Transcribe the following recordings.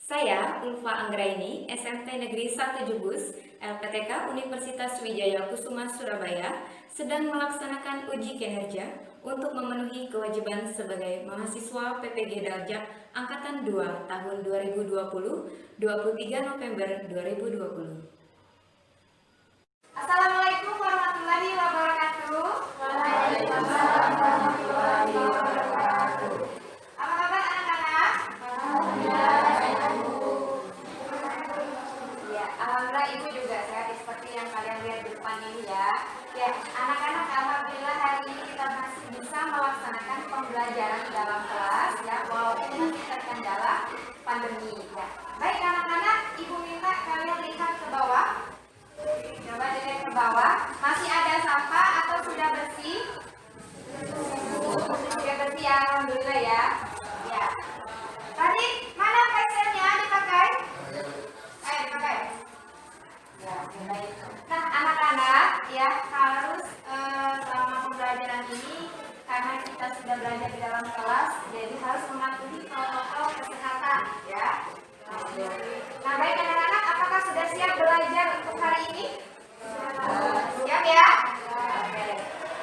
Saya, Ulfa Anggraini, SMP Negeri 1 Jubus, LPTK Universitas Wijaya Kusuma Surabaya, sedang melaksanakan uji kinerja untuk memenuhi kewajiban sebagai mahasiswa PPG Darjak Angkatan 2 tahun 2020, 23 November 2020. Assalamualaikum warahmatullahi wabarakatuh. Waalaikumsalam warahmatullahi wabarakatuh. Apa kabar anak-anak? Ya, alhamdulillah Ibu juga sehat seperti yang kalian lihat di depan ini ya. Ya, anak-anak, alhamdulillah hari ini kita masih bisa melaksanakan pembelajaran dalam kelas ya, walaupun masih terkendala pandemi ya. Baik anak-anak, Ibu minta kalian lihat ke bawah. Coba dilihat ke bawah, masih ada sampah atau sudah bersih? Sudah bersih ya, alhamdulillah ya. Ya. Tadi mana pensilnya dipakai? Ayo dipakai. Ya, baik. Nah, anak-anak ya harus selama pembelajaran ini karena kita sudah belajar di dalam kelas, jadi harus mematuhi protokol kesehatan ya. Nah, baik anak-anak, apakah sudah siap belajar untuk hari ini? Siap ya? Oke.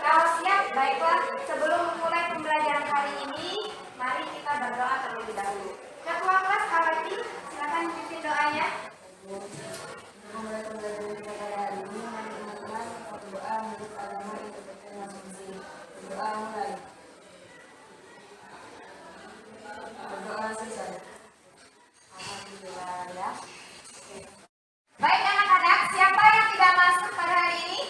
Kalau siap, baiklah. Sebelum memulai pembelajaran hari ini, mari kita berdoa terlebih dahulu. Ketua kelas Habati, silakan pimpin doanya. Memulai pembelajaran kita pada hari ini, mari teman-teman berdoa menurut agama yang terpercaya masing-masing. Berdoa mulai. Berdoa selesai. Alhamdulillah ya. Baik anak-anak, siapa yang tidak masuk pada hari ini?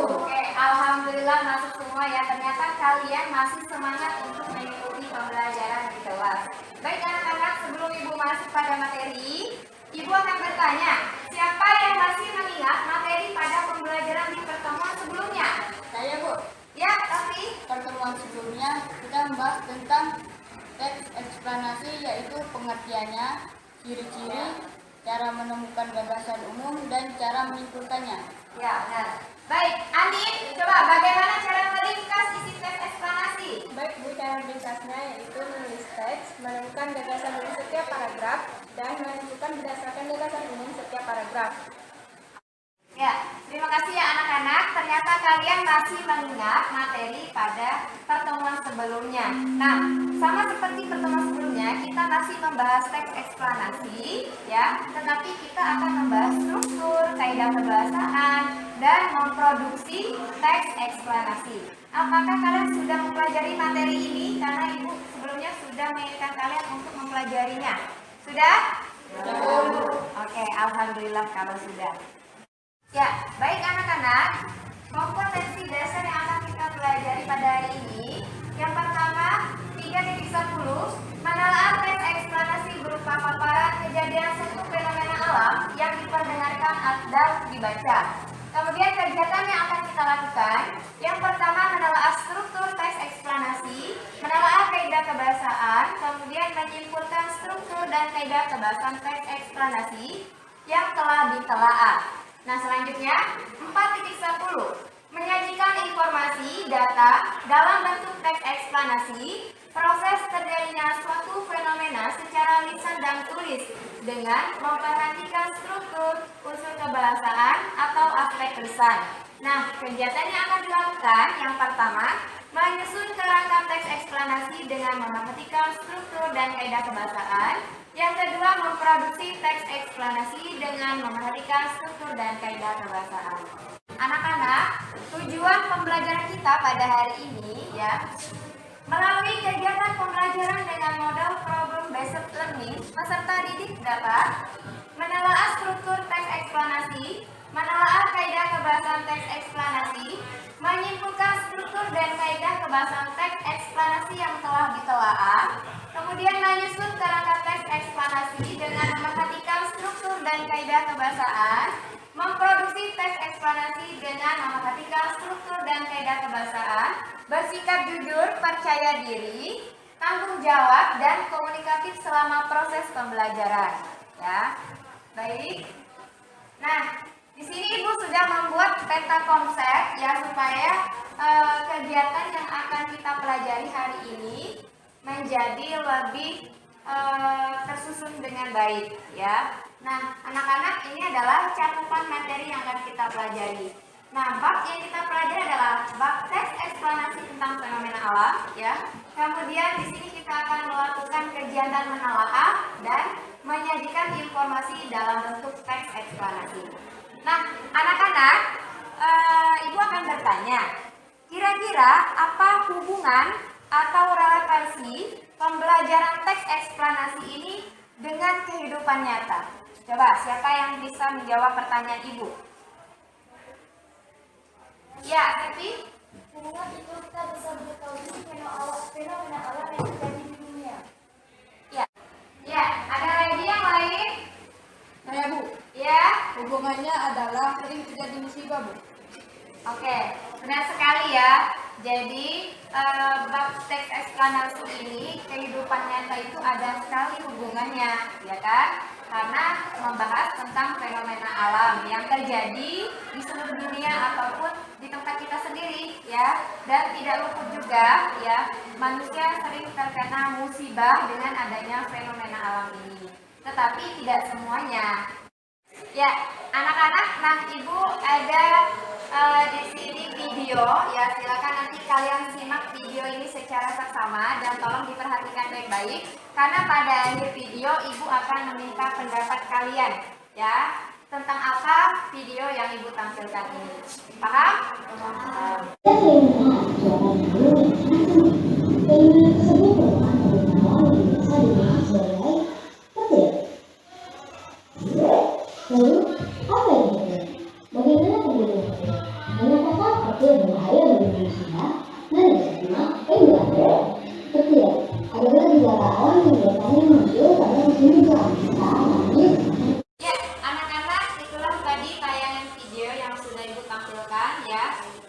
Oke, alhamdulillah masuk semua ya. Ternyata kalian masih semangat untuk mengikuti pembelajaran di kelas. Baik anak-anak, sebelum Ibu masuk pada materi, Ibu akan bertanya, siapa yang masih mengingat materi pada pembelajaran di pertemuan sebelumnya? Saya, Bu. Ya, tapi Pertemuan sebelumnya kita membahas tentang teks eksplanasi, yaitu pengertiannya, ciri-ciri, cara menemukan gagasan umum, dan cara menyimpulkannya. ya, benar. Baik, Andin, coba bagaimana cara meringkas isi teks eksplanasi? Baik Bu, cara ringkasnya yaitu menulis teks, menemukan gagasan umum setiap paragraf, dan menentukan berdasarkan gagasan umum setiap paragraf. Ya, terima kasih ya anak-anak. Ternyata kalian masih mengingat materi pada pertemuan sebelumnya. Nah, sama seperti pertemuan sebelumnya, kita masih membahas teks eksplanasi, ya. Tetapi kita akan membahas struktur, kaidah kebahasaan, dan memproduksi teks eksplanasi. Apakah kalian sudah mempelajari materi ini? Karena Ibu sebelumnya sudah mengingatkan kalian untuk mempelajarinya. Sudah? Oke, alhamdulillah kalau sudah. Ya, baik anak-anak, kompetensi dasar yang akan kita pelajari pada hari ini. Yang pertama, 3.10, menelaah teks eksplanasi berupa paparan kejadian suatu fenomena alam yang diperdengarkan dan dibaca. Kemudian kegiatan yang akan kita lakukan, yang pertama menelaah struktur teks eksplanasi, menelaah kaidah kebahasaan, kemudian menyimpulkan struktur dan kaidah kebahasaan teks eksplanasi yang telah ditelaah. Nah, selanjutnya 4.10, menyajikan informasi data dalam bentuk teks eksplanasi, proses terjadinya suatu fenomena secara lisan dan tulis dengan memperhatikan struktur, unsur kebahasaan atau aspek lisan. Nah, kegiatan yang akan dilakukan yang pertama, menyusun kerangka teks eksplanasi dengan memperhatikan struktur dan kaidah kebahasaan. Yang kedua, memproduksi teks eksplanasi dengan memperhatikan struktur dan kaidah kebahasaan. Anak-anak, tujuan pembelajaran kita pada hari ini ya, melalui kegiatan pembelajaran dengan model problem based learning, peserta didik dapat menelaah struktur teks eksplanasi, menelaah kaidah kebahasaan teks eksplanasi, menyimpulkan struktur dan kaidah kebahasaan teks eksplanasi yang telah ditelaah, kemudian menyusun kerangka teks eksplanasi dengan memperhatikan struktur dan kaidah kebahasaan, memproduksi teks eksplanasi dengan memperhatikan struktur dan kaidah kebahasaan, bersikap jujur, percaya diri, tanggung jawab, dan komunikatif selama proses pembelajaran. Ya, baik. Nah, di sini Ibu sudah membuat peta konsep ya supaya kegiatan yang akan kita pelajari hari ini menjadi lebih tersusun dengan baik ya. Nah, anak-anak, ini adalah cakupan materi yang akan kita pelajari. Nah, bab yang kita pelajari adalah bab teks eksplanasi tentang fenomena alam ya. Kemudian di sini kita akan melakukan kegiatan menelaah dan menyajikan informasi dalam bentuk teks eksplanasi. Nah, anak-anak, Ibu akan bertanya, kira-kira apa hubungan atau relevansi pembelajaran teks eksplanasi ini dengan kehidupan nyata? Coba, siapa yang bisa menjawab pertanyaan Ibu? Ya, Tepi? Dengan itu kita bisa mengetahui fenomena alam yang terjadi di dunia. Ya. Ya, ada lagi yang lain? Saya Bu, Ya. hubungannya adalah sering terjadi musibah Bu. Oke, benar sekali ya. Jadi bab teks eksplanasi ini kehidupan nyata itu ada sekali hubungannya, ya kan? Karena membahas tentang fenomena alam yang terjadi di seluruh dunia ataupun di tempat kita sendiri, ya. Dan tidak luput juga, ya, manusia sering terkena musibah dengan adanya fenomena alam ini. Tetapi tidak semuanya. Ya, anak-anak, nah Ibu ada di sini video ya, silakan nanti kalian simak video ini secara seksama dan tolong diperhatikan baik-baik karena pada akhir video Ibu akan meminta pendapat kalian ya tentang apa video yang Ibu tampilkan ini. Paham? Fenomena jualan dulu fenomena tersebut merupakan fenomena alam yang biasa dikenal sebagai petir. Lalu, apa itu petir? Bagaimana terjadinya petir? Mengatakan petir berbahaya bagi manusia, dan yang kedua, petir adalah gejala alam yang biasanya muncul pada musim hujan. Namun, Ya, anak-anak, itulah tadi tayangan video yang sudah Ibu tampilkan ya.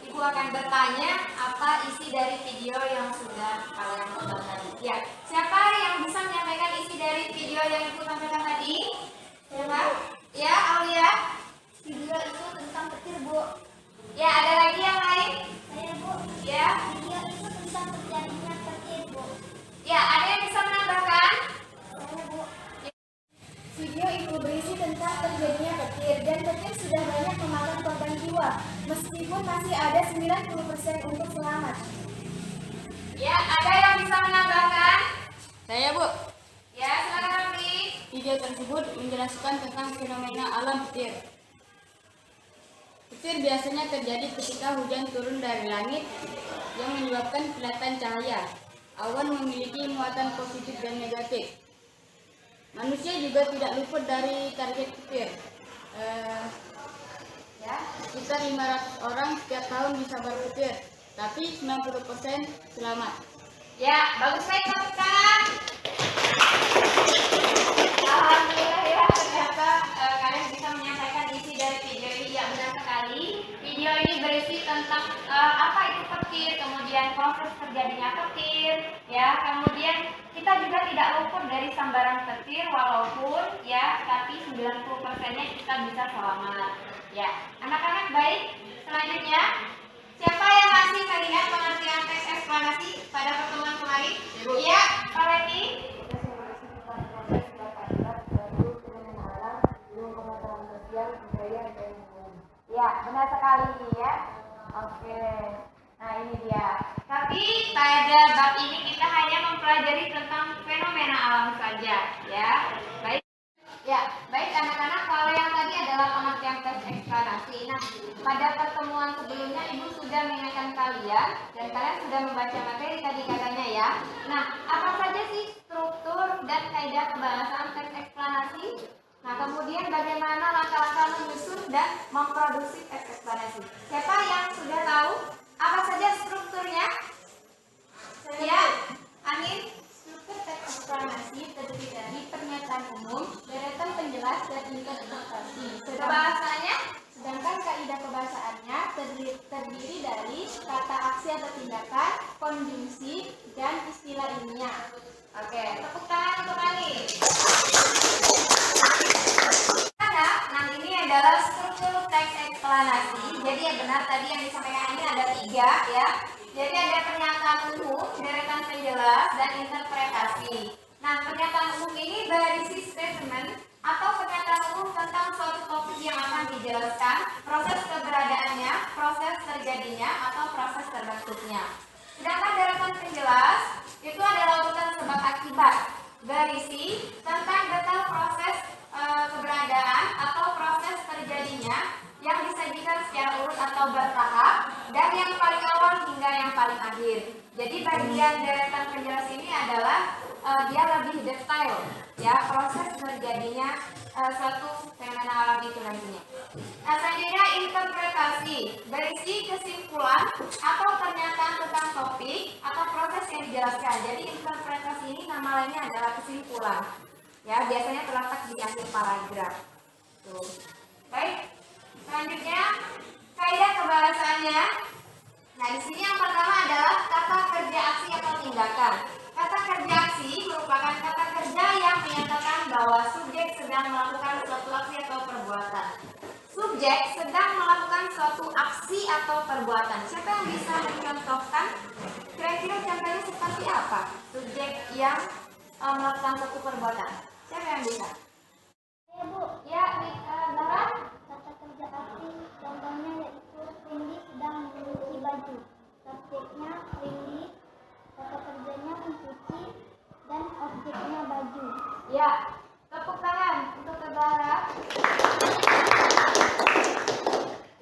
Ibu akan bertanya apa isi dari video yang sudah kalian tonton tadi. Ya, siapa yang bisa menyampaikan isi dari video yang Ibu tampilkan tadi? Siapa? Ya, Aulia. Video itu tentang petir, Bu. Ya, ada lagi yang lain? Saya, Bu. Ya. Video itu tentang terjadinya petir, Bu. Ya, ada yang bisa menambahkan? Saya, Bu. Video itu berisi tentang terjadinya petir dan petir sudah banyak memakan korban jiwa, meskipun masih ada 90% untuk selamat. Ya, ada yang bisa menambahkan? Saya Bu, Ya, silakan Raffi. Video tersebut menjelaskan tentang fenomena alam petir. Petir biasanya terjadi ketika hujan turun dari langit yang menyebabkan kilatan cahaya. Awan memiliki muatan positif dan negatif. Manusia juga tidak luput dari target petir. Ya. Sekitar 500 orang setiap tahun disambar petir, tapi 90% selamat. Ya, bagus baik teman-teman. Alhamdulillah ya, ternyata kalian bisa menyampaikan isi dari video ini. Ya, benar sekali. Video ini berisi tentang apa itu petir, kemudian proses terjadinya petir, ya. Kemudian kita juga tidak luput dari sambaran petir walaupun ya, tapi 90%-nya kita bisa selamat. Ya, anak-anak baik. Selanjutnya, siapa yang masih melihat pengertian teks eksplanasi pada pertemuan kemarin? Iya, Pak Leti. Ya, benar sekali ya. Oke. Nah, ini dia. Tapi pada bab ini kita hanya mempelajari tentang fenomena alam saja, ya. Baik. Ya, baik anak-anak, kalau yang tadi adalah pengertian teks eksplanasi. Nah, pada pertemuan sebelumnya Ibu sudah mengingatkan kalian dan kalian sudah membaca materi tadi katanya ya. Nah, apa saja sih struktur dan kaidah pembahasan teks eksplanasi? Nah, kemudian bagaimana langkah-langkah menyusun dan memproduksi teks eksplanasi? Siapa yang sudah tahu apa saja strukturnya? Ya, Amin. Struktur teks eksplanasi terdiri dari pernyataan umum, deretan penjelas, dan interpretasi. Bahasanya? Sedangkan kaidah kebahasaannya terdiri dari kata aksi atau tindakan, konjungsi, dan istilah ilmiah. Oke, tepuk tangan untuk Amin. Nah, ini adalah struktur teks eksplanasi. Jadi yang benar tadi yang disampaikan ini ada 3 ya. Jadi ada pernyataan umum, deretan penjelas, dan interpretasi. Nah, pernyataan umum ini berisi statement atau pernyataan umum tentang suatu topik yang akan dijelaskan, proses keberadaannya, proses terjadinya, atau proses terbentuknya. Sedangkan deretan penjelas itu adalah urutan sebab akibat, berisi tentang detail proses keberadaan atau proses terjadinya yang disajikan secara urut atau bertahap dari yang paling awal hingga yang paling akhir. Jadi bagian deretan penjelas ini adalah dia lebih detail ya proses terjadinya suatu fenomena alam itu nantinya. Nah, selanjutnya interpretasi berisi kesimpulan atau pernyataan tentang topik atau proses yang dijelaskan. Jadi interpretasi ini nama lainnya adalah kesimpulan. Ya, biasanya terletak di akhir paragraf. Tuh. Baik. Selanjutnya kaidah kebahasaannya. Nah, di sini yang pertama adalah kata kerja aksi atau tindakan. Kata kerja aksi merupakan kata kerja yang menyatakan bahwa subjek sedang melakukan suatu aksi atau perbuatan. Subjek sedang melakukan suatu aksi atau perbuatan. Siapa yang bisa mencontohkan? Kira-kira contohnya seperti apa? Subjek yang melakukan suatu perbuatan. Siapa yang bisa? Ya Bu, Ya, Zahra. kata kerja aksi contohnya yaitu Rindy sedang mencuci baju. Subjeknya Rindy, kata kerjanya mencuci, dan objeknya baju. Ya, tepuk tangan untuk Zahra.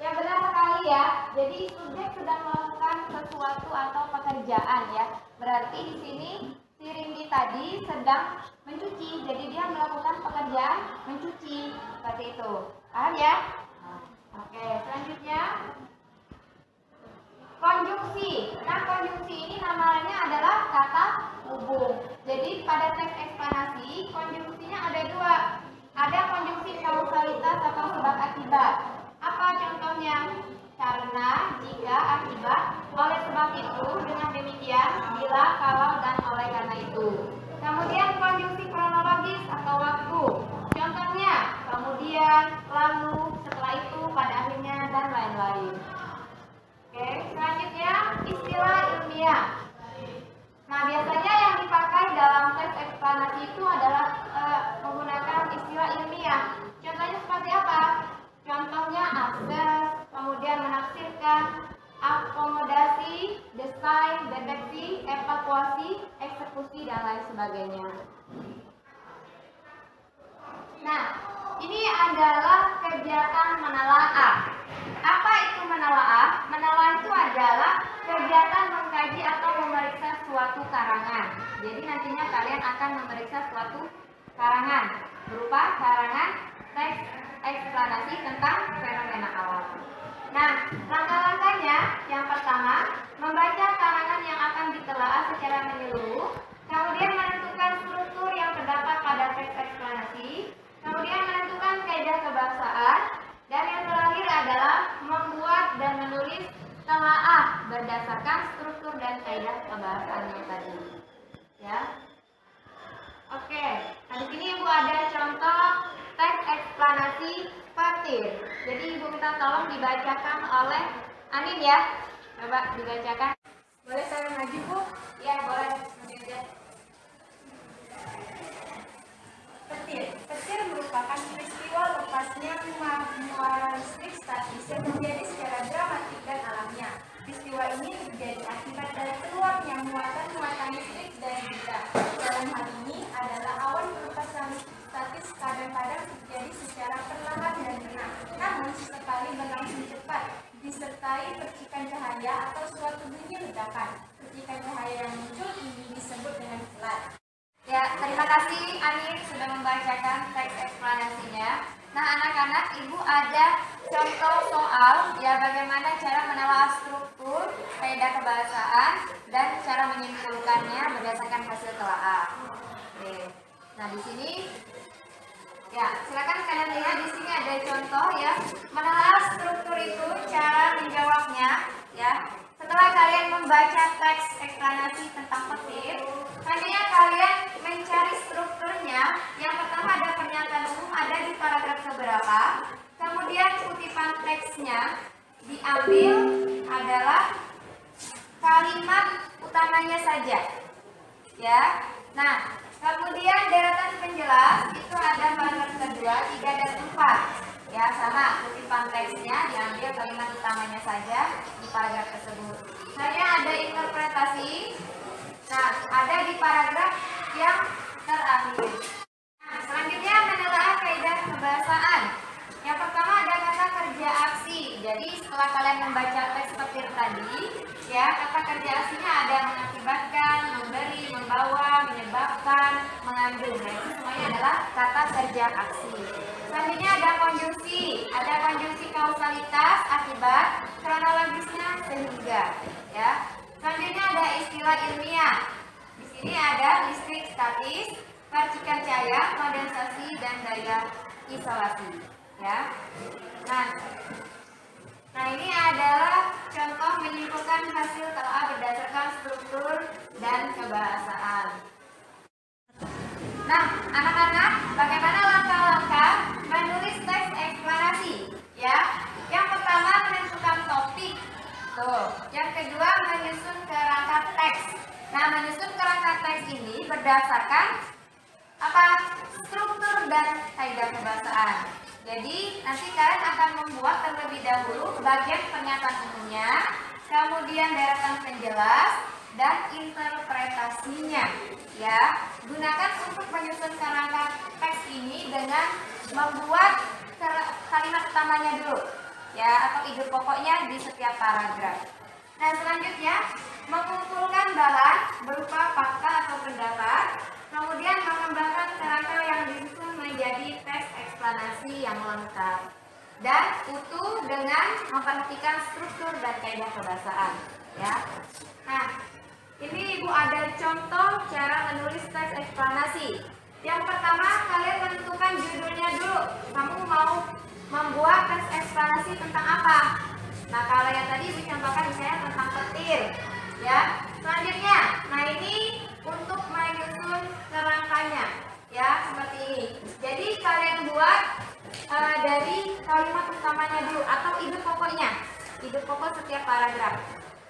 Ya, benar sekali ya. Jadi subjek sedang melakukan sesuatu atau pekerjaan ya. Berarti di sini si Rindy tadi sedang mencuci. Jadi dia melakukan pekerjaan mencuci seperti itu. Paham ya? Oke, selanjutnya konjungsi. Nah, konjungsi ini namanya adalah kata hubung. Jadi pada teks eksplanasi konjungsinya ada dua. Ada konjungsi kausalitas atau sebab akibat. Apa contohnya? Karena, jika, akibat, oleh sebab itu, dengan demikian, bila, kalau, dan oleh karena itu. Kemudian konjungsi kronologis atau waktu. Contohnya, kemudian, lalu, setelah itu, pada akhirnya, dan lain-lain. Oke, selanjutnya istilah ilmiah. Nah, biasanya yang dipakai dalam teks eksplanasi itu adalah menggunakan istilah ilmiah. Contohnya seperti apa? Contohnya akses, kemudian menafsirkan, akomodasi, desain, deteksi, evakuasi, eksekusi, dan lain sebagainya. Nah, ini adalah kegiatan menelaah. Apa itu menelaah? Menelaah itu adalah kegiatan mengkaji atau memeriksa suatu karangan. Jadi nantinya kalian akan memeriksa suatu karangan berupa karangan teks eksplanasi tentang fenomena alam. Nah, langkah-langkahnya yang pertama, membaca karangan yang akan ditelaah secara menyeluruh, kemudian menentukan struktur yang terdapat pada teks eksplanasi, kemudian menentukan kaidah kebahasaan, dan yang terakhir adalah membuat dan menulis telaah berdasarkan struktur dan kaidah kebahasaannya tadi. Ya. Oke, nah di sini Ibu ada contoh teks eksplanasi petir. Jadi Ibu minta tolong dibacakan oleh Anin ya. Coba dibacakan. Boleh saya maju Bu? Ya, boleh. Petir merupakan peristiwa lepasnya muatan listrik statis yang terjadi secara dramatik dan alamiah. Peristiwa ini terjadi akibat dari keluarnya muatan listrik dari benda. Dalam hal ini adalah awan pelepasan listrik statis kadang-kadang terjadi secara perlahan dan tenang, namun sesekali berlangsung cepat, disertai percikan cahaya atau suatu bunyi ledakan. Percikan cahaya yang muncul ini disebut dengan kilat. Ya, terima kasih Anin sudah membacakan teks eksplanasinya. Nah, anak-anak, Ibu ada contoh soal ya bagaimana cara menelaah struktur, kaidah kebahasaan, dan cara menyimpulkannya berdasarkan hasil telaah. Oke. Nah, di sini ya, silakan kalian lihat di sini ada contoh ya. Menelaah struktur itu cara menjawabnya ya. Setelah kalian membaca teks eksplanasi tentang petir, nantinya kalian mencari strukturnya. Yang pertama ada pernyataan umum ada di paragraf keberapa. Kemudian kutipan teksnya diambil adalah kalimat utamanya saja. Ya. Nah, kemudian deretan penjelas itu ada paragraf kedua, 3 dan 4. Ya, sama kutipan teksnya diambil kalimat utamanya saja di paragraf tersebut. Hanya ada interpretasi. Nah, ada di paragraf yang terakhir. Nah, selanjutnya menelaah kaidah kebahasaan. Yang pertama ada kata kerja aksi. Jadi setelah kalian membaca teks petir tadi, ya kata kerja aksinya ada mengakibatkan, memberi, membawa, menyebabkan, mengandung. Nah itu semuanya adalah kata kerja aksi. Selanjutnya ada konjungsi. Ada konjungsi kausalitas, akibat, kronologisnya, sehingga. Ya. Selanjutnya ada istilah ilmiah. Di sini ada listrik statis, percikan cahaya, kondensasi, dan daya isolasi. Ya. Nah ini adalah contoh menyimpulkan hasil telaah berdasarkan struktur dan kebahasaan. Nah, anak-anak, bagaimana langkah-langkah menulis teks eksplanasi? Ya, yang pertama menentukan topik. Tuh, yang kedua menyusun kerangka teks. Nah, menyusun kerangka teks ini berdasarkan apa? Struktur dan kaidah kebahasaan. Jadi nanti kalian akan membuat terlebih dahulu bagian pernyataan umumnya, kemudian deretan penjelas dan interpretasinya. Ya, gunakan untuk menyusun kerangka teks ini dengan membuat kalimat utamanya dulu, ya, atau ide pokoknya di setiap paragraf. Nah, selanjutnya mengumpulkan bahan berupa fakta atau pendapat, kemudian mengembangkan kerangka yang disusun menjadi teks eksplanasi yang lengkap dan utuh dengan memperhatikan struktur dan kaidah kebahasaan. Ya. Nah, ini Ibu ada contoh cara menulis teks eksplanasi. Yang pertama, kalian menentukan judulnya dulu. Kamu mau membuat teks eksplanasi tentang apa? Nah, kalau yang tadi dicontohkan misalnya tentang petir. Ya. Selanjutnya, nah ini untuk menyusun kerangkanya, ya seperti ini. Jadi kalian buat dari kalimat utamanya dulu atau ide pokok setiap paragraf.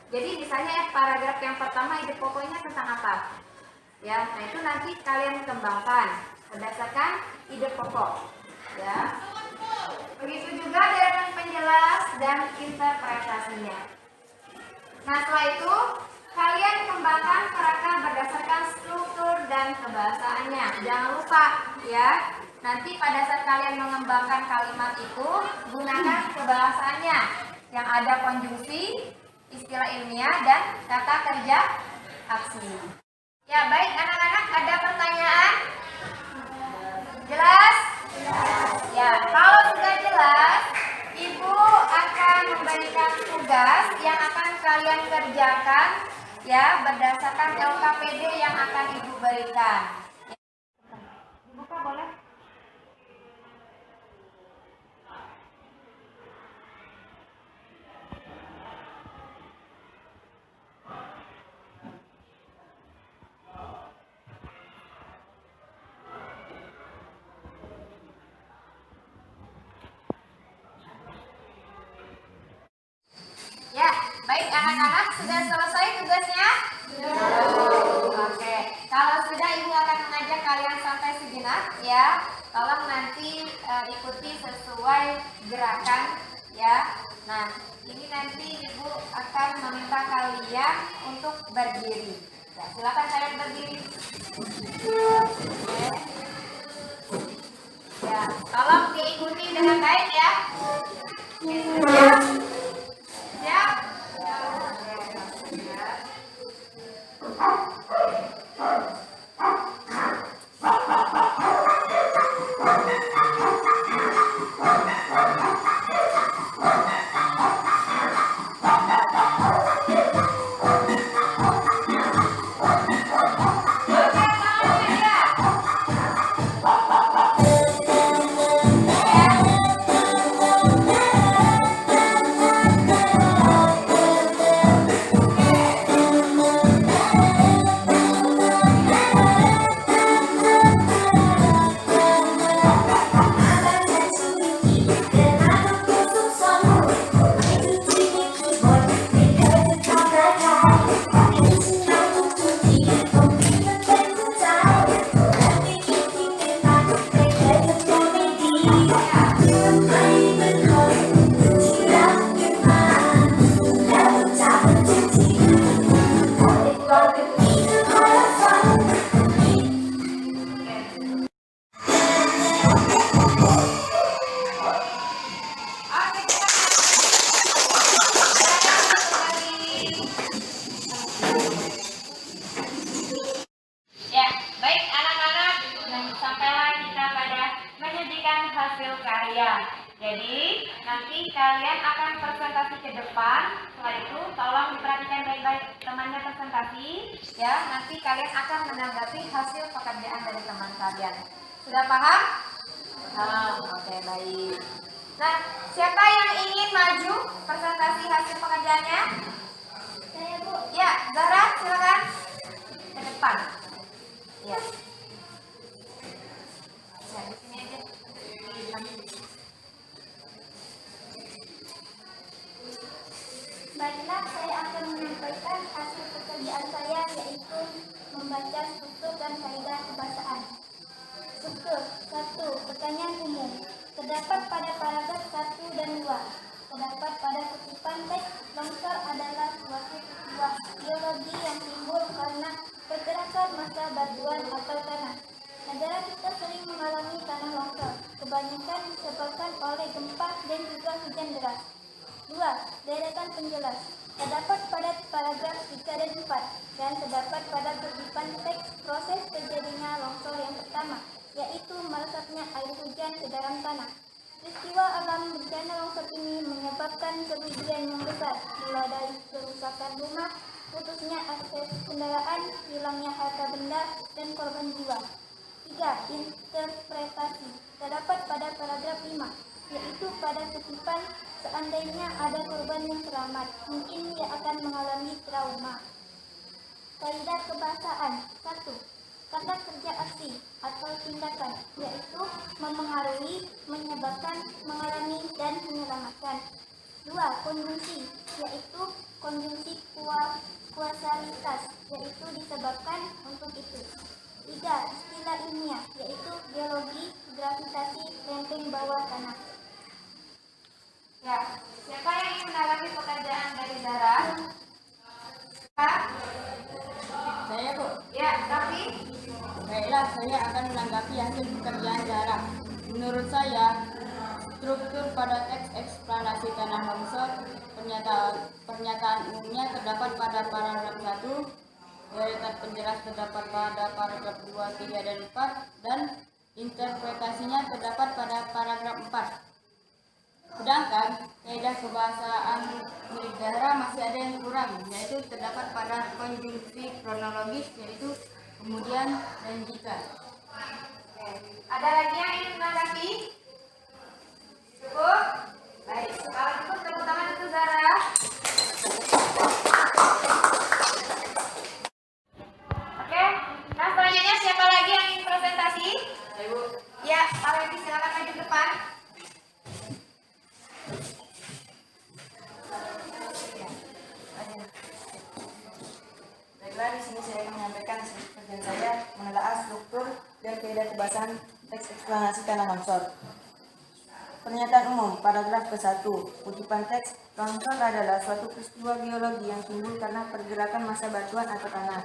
Jadi misalnya paragraf yang pertama ide pokoknya tentang apa? Ya, nah itu nanti kalian kembangkan berdasarkan ide pokok. Ya, begitu juga deretan penjelas dan interpretasinya. Nah setelah itu kalian kembangkan kerangka berdasarkan struktur dan kebahasaannya. Jangan lupa ya, nanti pada saat kalian mengembangkan kalimat itu, gunakan kebahasaannya yang ada konjungsi, istilah ilmiah, dan kata kerja aksi. Ya baik anak-anak, ada pertanyaan? Jelas? Ya, kalau sudah jelas, Ibu akan memberikan tugas yang akan kalian kerjakan ya berdasarkan LKPD yang akan Ibu berikan. Dibuka boleh? Ya, baik anak-anak, sudah selesai tugasnya? Oke, kalau sudah Ibu akan mengajak kalian santai sejenak ya. Tolong nanti ikuti sesuai gerakan ya. Nah, ini nanti Ibu akan meminta kalian untuk berdiri. Ya, silakan kalian berdiri. Oke. Ya, tolong diikuti dengan baik ya. Siap? Siap? depan. Setelah itu tolong diperhatikan baik-baik temannya presentasi ya. Nanti kalian akan menanggapi hasil pekerjaan dari teman kalian. Sudah paham? Oke, baik. Nah, siapa yang ingin maju presentasi hasil pekerjaannya? Saya, Bu. Ya, Zahra, silakan ke depan. Ya. Ya, di sini aja. Baiklah, saya akan menyampaikan hasil pekerjaan saya, yaitu membaca struktur dan kaidah kebahasaan. Struktur 1. Pertanyaan umum. Terdapat pada paragraf 1 dan 2. Terdapat pada kutipan teks, longsor adalah suatu peristiwa geologi yang timbul karena pergerakan massa batuan atau tanah. Negara kita sering mengalami tanah longsor, kebanyakan disebabkan oleh gempa dan juga hujan deras. 2. Deretan penjelas. Terdapat pada paragraf 3 dan 4 dan terdapat pada kutipan teks proses terjadinya longsor yang pertama, yaitu meresapnya air hujan ke dalam tanah. Peristiwa alam bencana longsor ini menyebabkan kerugian yang besar, mulai dari kerusakan rumah, putusnya akses kendaraan, hilangnya harta benda, dan korban jiwa. 3. Interpretasi. Terdapat pada paragraf 5, yaitu pada kutipan seandainya ada korban yang selamat, mungkin dia akan mengalami trauma. Kaidah kebahasaan. 1. Kata kerja aksi atau tindakan, yaitu memengaruhi, menyebabkan, mengalami, dan menyelamatkan. 2. Konjungsi, yaitu konjungsi kuasalitas, yaitu disebabkan untuk itu. 3. Istilah ilmiah, yaitu geologi, gravitasi, lempeng bawah tanah. Ya, siapa yang ingin menanggapi pekerjaan dari Zahra? Pak? Saya, Bu. Ya, tapi Baiklah, saya akan menanggapi hasil pekerjaan Zahra. Menurut saya, struktur pada teks eksplanasi tanah longsor, pernyataan umumnya terdapat pada paragraf 1, deretan penjelas terdapat pada paragraf 2, 3, dan 4, dan interpretasinya terdapat pada paragraf 4. Sedangkan kaidah kebahasaan milik Zahra masih ada yang kurang, yaitu terdapat pada konjungsi kronologis, yaitu kemudian dan jika. ada lagi yang ingin menanggapi? Cukup? Baik, kalau cukup tepuk tangan untuk Zahra. Oke, nah selanjutnya siapa lagi yang ingin presentasi? Ibu. Ya, Pak Wedi silakan maju ke depan. Baiklah, di sini saya akan menyampaikan hasil pekerjaan saya menelaah struktur dan kaidah kebahasaan teks eksplanasi tanah longsor. Pernyataan umum, paragraf ke-1, kutipan teks, longsor adalah suatu peristiwa geologi yang timbul karena pergerakan massa batuan atau tanah.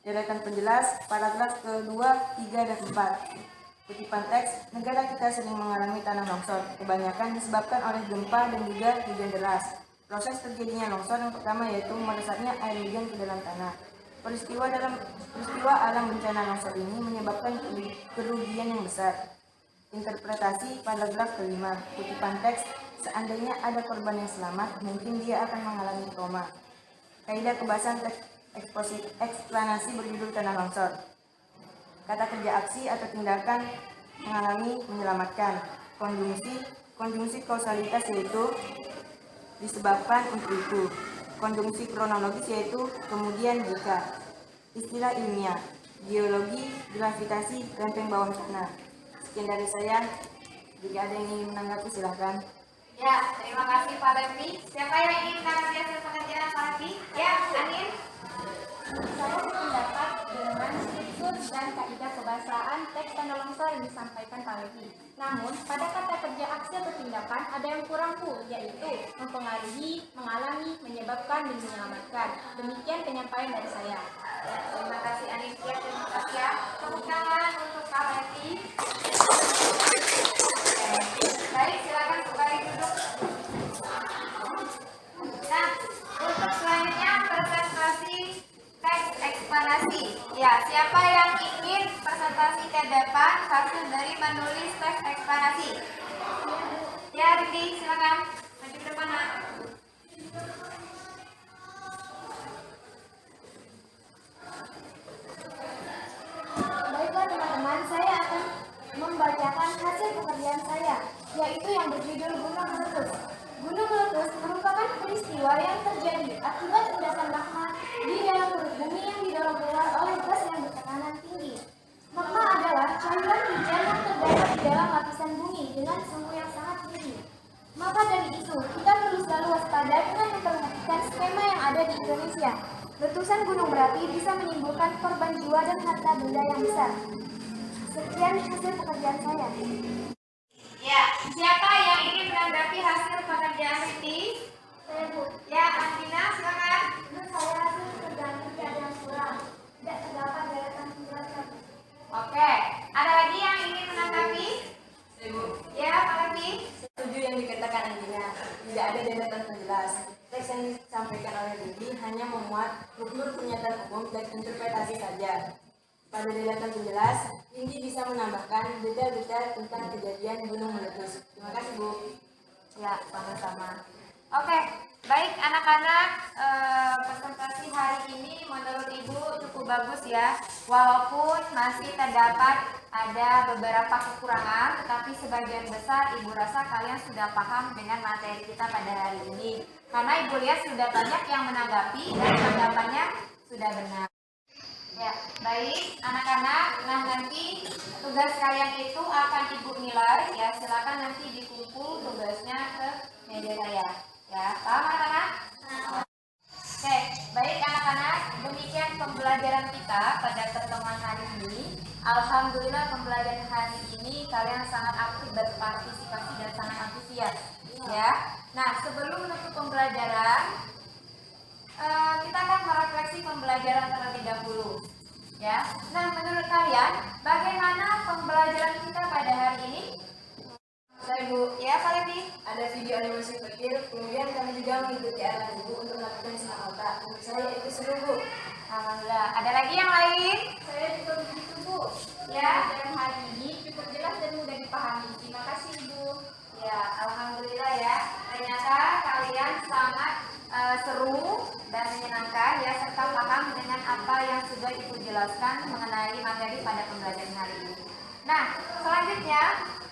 Deretan penjelas, paragraf ke-2, 3, dan 4. Kutipan teks, negara kita sering mengalami tanah longsor, kebanyakan disebabkan oleh gempa dan juga hujan deras. Proses terjadinya longsor yang pertama yaitu meresapnya air hujan ke dalam tanah. Peristiwa alam bencana longsor ini menyebabkan kerugian yang besar. Interpretasi paragraf ke-5, kutipan teks, seandainya ada korban yang selamat, mungkin dia akan mengalami trauma. Kaidah kebahasaan teks eksplanasi berjudul tanah longsor. Kata kerja aksi atau tindakan, mengalami, menyelamatkan. Konjungsi kausalitas yaitu disebabkan untuk itu. Konjungsi kronologis yaitu kemudian jika. Istilah ilmiah, geologi, gravitasi, lempeng bawah tanah. Sekian dari saya. Jika ada yang ingin menanggapi silahkan. Ya, terima kasih Pak Levi. Siapa yang ingin menanggapi hasil pekerjaan Pak Levi? Ya, Anin. Saya sependapat dengan struktur dan kaidah kebahasaan teks tanah longsor yang disampaikan Pak Levi. Namun, pada kata kerja aksi atau tindakan ada yang kurang Bu, yaitu mempengaruhi, mengalami, menyebabkan, dan menyelamatkan. Demikian penyampaian dari saya. Ya, terima kasih Anin. Ya, terima kasih ya. Tepuk tangan untuk Pak Levi. Baik, silakan kembali duduk. Nah, untuk selanjutnya presentasi teks eksplanasi. Ya, siapa yang ingin presentasi ke depan hasil dari menulis teks eksplanasi? Ya, Rindi, silakan maju ke depan, Nak. yaitu yang berjudul Gunung Meletus. Gunung meletus merupakan peristiwa yang terjadi akibat endapan magma di dalam perut bumi yang didorong keluar oleh gas yang bertekanan tinggi. Magma adalah cairan hujan yang terdapat di dalam lapisan bumi dengan suhu yang sangat tinggi. Maka dari itu, kita perlu selalu waspada dengan memperhatikan skema yang ada di Indonesia. Letusan gunung berapi bisa menimbulkan korban jiwa dan harta benda yang besar. Sekian hasil pekerjaan saya. Ya, siapa yang ingin menanggapi hasil pekerjaan Riti? Saya Bu. Ya, Andina, silakan. Menurut saya hasil pekerjaan Riti ada yang kurang. Tidak terdapat deretan penjelasan. Oke, ada lagi yang ingin menanggapi? Ibu, Ya, Pak Raffi. setuju yang dikatakan Andina. Tidak ada deretan penjelas. Teks yang disampaikan oleh Rindi hanya memuat rukun pernyataan umum dan interpretasi saja. Pada deretan penjelas, Rindi bisa menambahkan detail-detail tentang kejadian gunung meletus. Terima kasih, Bu. Ya, sama-sama. Oke, baik anak-anak, presentasi hari ini menurut Ibu cukup bagus ya. Walaupun masih terdapat ada beberapa kekurangan, tetapi sebagian besar Ibu rasa kalian sudah paham dengan materi kita pada hari ini. Karena Ibu lihat sudah banyak yang menanggapi dan tanggapannya sudah benar. Ya, baik anak-anak. Nah, nanti tugas kalian itu akan Ibu nilai ya. Silakan nanti dikumpul tugasnya ke meja saya. Ya, paham anak-anak? Oke, baik anak-anak. Demikian pembelajaran kita pada pertemuan hari ini. Alhamdulillah pembelajaran hari ini kalian sangat aktif berpartisipasi dan sangat antusias. Ya. Nah, sebelum menutup pembelajaran, kita akan merefleksi pembelajaran terlebih dahulu. Ya. Nah, menurut kalian bagaimana pembelajaran kita pada hari ini? Saya, Bu. Ya, Pak Levi. Ada video animasi kecil, kemudian kami juga mengikuti arahan Ibu untuk melakukan senam otak. Menurut saya itu seru, Bu. Alhamdulillah. Ada lagi yang lain? Saya juga begitu, Bu. Ya. Pelajaran hari ini cukup jelas dan mudah dipahami. Terima kasih, Ibu. Ya, alhamdulillah ya. Ternyata kalian sangat seru dan menyenangkan ya, serta paham dengan apa yang sudah Ibu jelaskan mengenai materi pada pembelajaran hari ini. Nah, selanjutnya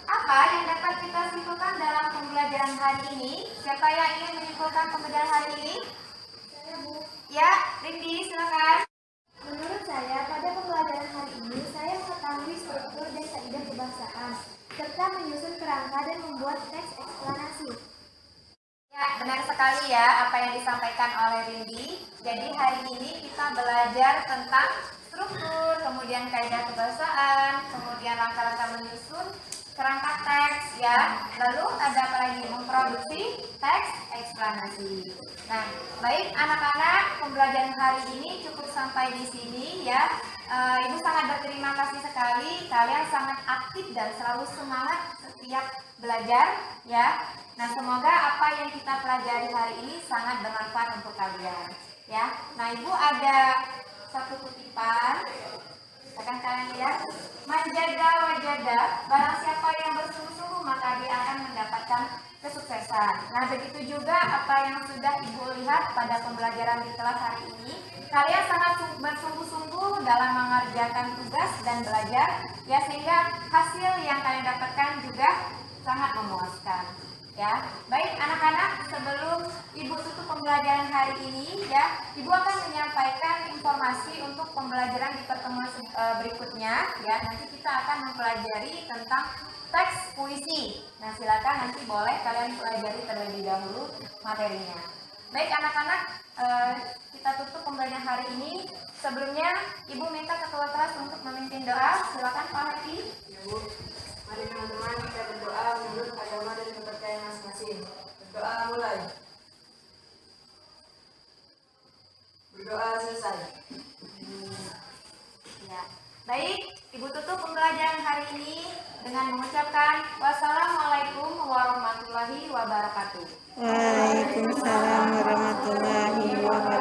apa yang dapat kita simpulkan dalam pembelajaran hari ini? Siapa yang ingin menyimpulkan pembelajaran hari ini? Saya, Bu. Ya, Rindi, silakan. Menurut saya, pada pembelajaran hari ini, saya mengetahui struktur dan kaidah kebahasaan, serta menyusun kerangka dan membuat teks eksplanasi. Ya, benar sekali ya apa yang disampaikan oleh Rindi. Jadi hari ini kita belajar tentang struktur, kemudian kaidah kebahasaan, kemudian langkah-langkah menyusun kerangka teks ya. Lalu ada apa lagi? Memproduksi teks eksplanasi. Nah, baik anak-anak, pembelajaran hari ini cukup sampai di sini ya. Ibu sangat berterima kasih sekali, kalian sangat aktif dan selalu semangat setiap belajar ya. Nah, semoga apa yang kita pelajari hari ini sangat bermanfaat untuk kalian ya. Nah, Ibu ada satu kutipan, akan kalian lihat. Menjaga wajada, barang siapa yang bersungguh-sungguh maka dia akan mendapatkan kesuksesan. Nah, begitu juga apa yang sudah Ibu lihat pada pembelajaran di kelas hari ini. Kalian sangat bersungguh-sungguh dalam mengerjakan tugas dan belajar ya, sehingga hasil yang kalian dapatkan juga sangat memuaskan. Ya, baik anak-anak, sebelum Ibu tutup pembelajaran hari ini ya, Ibu akan menyampaikan informasi untuk pembelajaran di pertemuan berikutnya ya. Nanti kita akan mempelajari tentang teks puisi. Nah, silakan nanti boleh kalian pelajari terlebih dahulu materinya. Baik anak-anak, kita tutup pembelajaran hari ini. Sebelumnya Ibu minta ketua kelas untuk memimpin doa. Silakan Pak Haji. Ya, Bu. Mari teman-teman kita berdoa menurut agama dan kepercayaan masing-masing. Berdoa mulai. Berdoa selesai. Ya. Baik, Ibu tutup pembelajaran hari ini dengan mengucapkan wassalamualaikum warahmatullahi wabarakatuh. Waalaikumsalam warahmatullahi wabarakatuh.